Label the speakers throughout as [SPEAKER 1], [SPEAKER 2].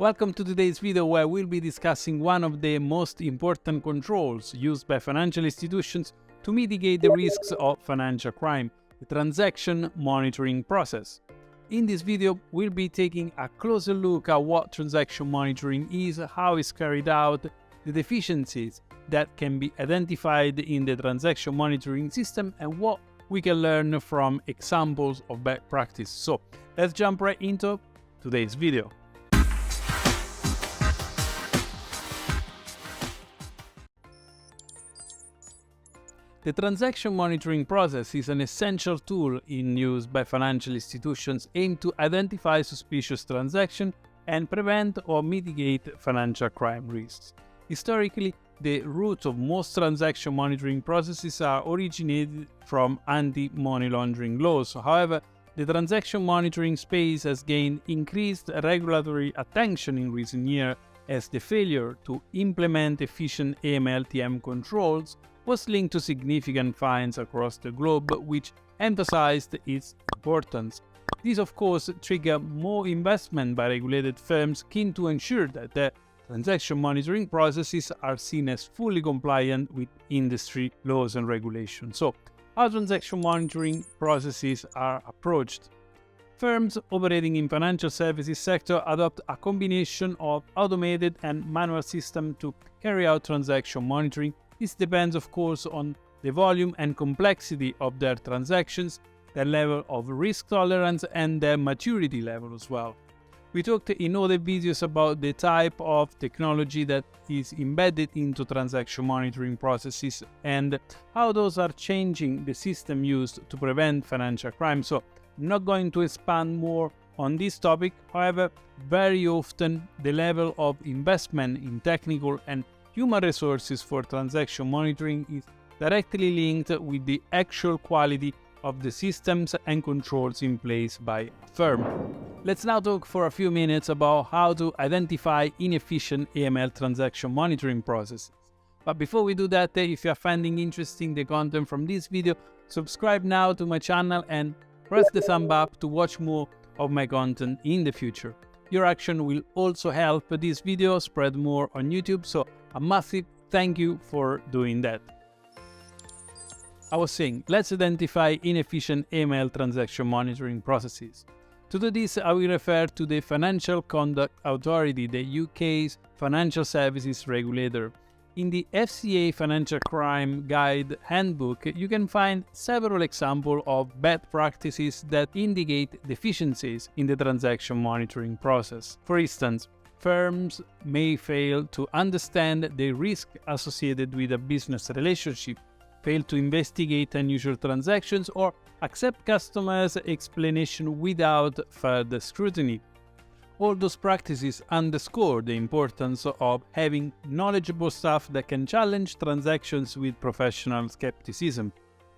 [SPEAKER 1] Welcome to today's video where we'll be discussing one of the most important controls used by financial institutions to mitigate the risks of financial crime, the transaction monitoring process. In this video, we'll be taking a closer look at what transaction monitoring is, how it's carried out, the deficiencies that can be identified in the transaction monitoring system, and what we can learn from examples of bad practice. So let's jump right into today's video. The transaction monitoring process is an essential tool in use by financial institutions aimed to identify suspicious transactions and prevent or mitigate financial crime risks. Historically, the roots of most transaction monitoring processes are originated from anti-money laundering laws. However, the transaction monitoring space has gained increased regulatory attention in recent years as the failure to implement efficient AML/TM controls was linked to significant fines across the globe, which emphasized its importance. This, of course, triggered more investment by regulated firms keen to ensure that the transaction monitoring processes are seen as fully compliant with industry laws and regulations. So, how transaction monitoring processes are approached? Firms operating in financial services sector adopt a combination of automated and manual systems to carry out transaction monitoring. This depends, of course, on the volume and complexity of their transactions, their level of risk tolerance, and their maturity level as well. We talked in other videos about the type of technology that is embedded into transaction monitoring processes and how those are changing the system used to prevent financial crime. So I'm not going to expand more on this topic. However, very often the level of investment in technical and human resources for transaction monitoring is directly linked with the actual quality of the systems and controls in place by a firm. Let's now talk for a few minutes about how to identify inefficient AML transaction monitoring processes. But before we do that, if you are finding interesting the content from this video, subscribe now to my channel and press the thumb up to watch more of my content in the future. Your action will also help this video spread more on YouTube, so a massive thank you for doing that. I was saying, let's identify inefficient AML transaction monitoring processes. To do this, I will refer to the Financial Conduct Authority, the UK's financial services regulator. In the FCA Financial Crime Guide Handbook, you can find several examples of bad practices that indicate deficiencies in the transaction monitoring process. For instance, firms may fail to understand the risk associated with a business relationship, fail to investigate unusual transactions, or accept customers' explanation without further scrutiny. All those practices underscore the importance of having knowledgeable staff that can challenge transactions with professional skepticism.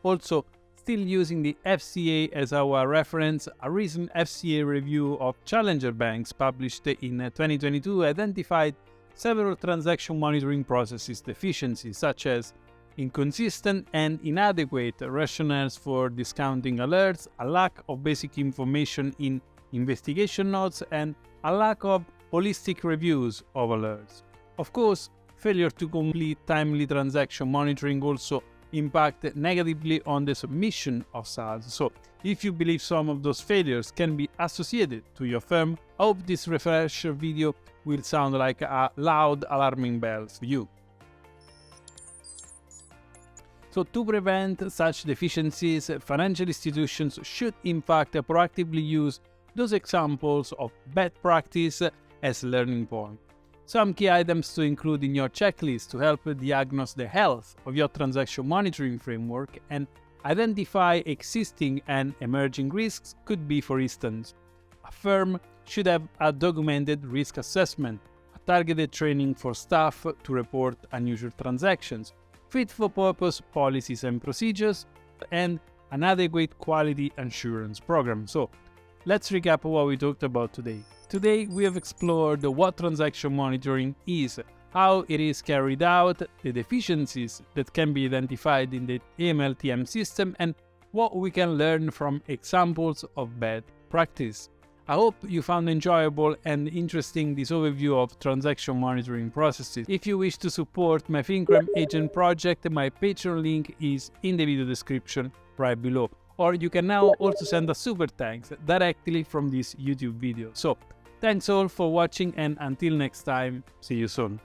[SPEAKER 1] Also, still using the FCA as our reference, a recent FCA review of challenger banks published in 2022 identified several transaction monitoring processes deficiencies, such as inconsistent and inadequate rationales for discounting alerts, a lack of basic information in investigation notes, and a lack of holistic reviews of alerts. Of course, failure to complete timely transaction monitoring also impact negatively on the submission of SARS. So, if you believe some of those failures can be associated to your firm, I hope this refresher video will sound like a loud alarming bell for you. So, to prevent such deficiencies, financial institutions should in fact proactively use those examples of bad practice as learning point. Some key items to include in your checklist to help diagnose the health of your transaction monitoring framework and identify existing and emerging risks could be, for instance, a firm should have a documented risk assessment, a targeted training for staff to report unusual transactions, fit-for-purpose policies and procedures, and an adequate quality assurance program. So, let's recap what we talked about today. Today, we have explored what transaction monitoring is, how it is carried out, the deficiencies that can be identified in the AML/TM system, and what we can learn from examples of bad practice. I hope you found enjoyable and interesting this overview of transaction monitoring processes. If you wish to support my FinCrime Agent project, my Patreon link is in the video description right below. Or you can now also send a super thanks directly from this YouTube video. So, thanks all for watching, and until next time, see you soon.